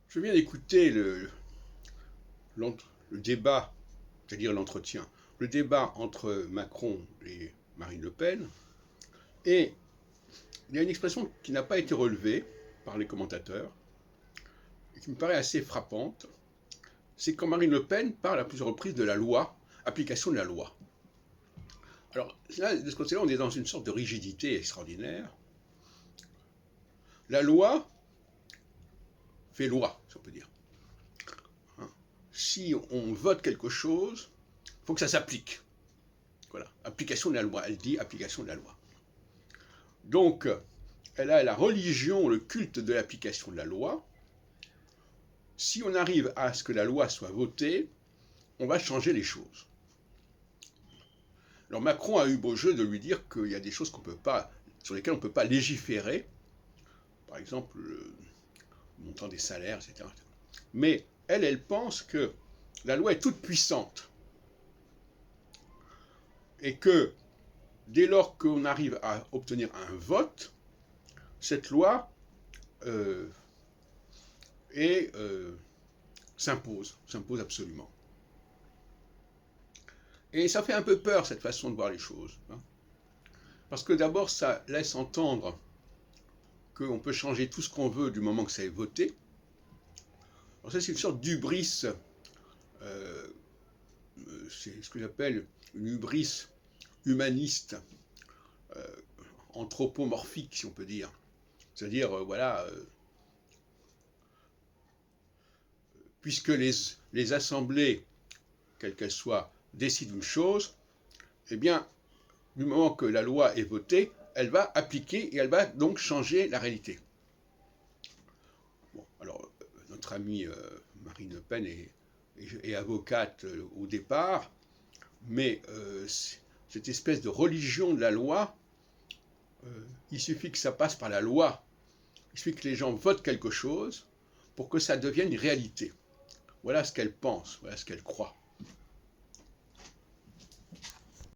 Je viens d'écouter le débat, c'est-à-dire l'entretien, le débat entre Macron et Marine Le Pen, et il y a une expression qui n'a pas été relevée par les commentateurs, et qui me paraît assez frappante, c'est quand Marine Le Pen parle à plusieurs reprises de la loi, application de la loi. Alors là, de ce côté-là, on est dans une sorte de rigidité extraordinaire. La loi fait loi, si on peut dire. Si on vote quelque chose, il faut que ça s'applique. Voilà, application de la loi. Elle dit application de la loi. Donc, elle a la religion, le culte de l'application de la loi. Si on arrive à ce que la loi soit votée, on va changer les choses. Alors Macron a eu beau jeu de lui dire qu'il y a des choses sur lesquelles on ne peut pas légiférer, par exemple le montant des salaires, etc. Mais elle pense que la loi est toute puissante et que dès lors qu'on arrive à obtenir un vote, cette loi s'impose absolument. Et ça fait un peu peur, cette façon de voir les choses. Parce que d'abord, ça laisse entendre qu'on peut changer tout ce qu'on veut du moment que ça est voté. Alors ça, c'est une sorte d'hubris, c'est ce que j'appelle une hubris humaniste, anthropomorphique, si on peut dire. C'est-à-dire, puisque les assemblées, quelles qu'elles soient, décident une chose, eh bien, du moment que la loi est votée, elle va appliquer et elle va donc changer la réalité. Bon, alors, notre amie Marine Le Pen est avocate au départ, mais cette espèce de religion de la loi, il suffit que ça passe par la loi, il suffit que les gens votent quelque chose pour que ça devienne une réalité. Voilà ce qu'elle pense, voilà ce qu'elle croit.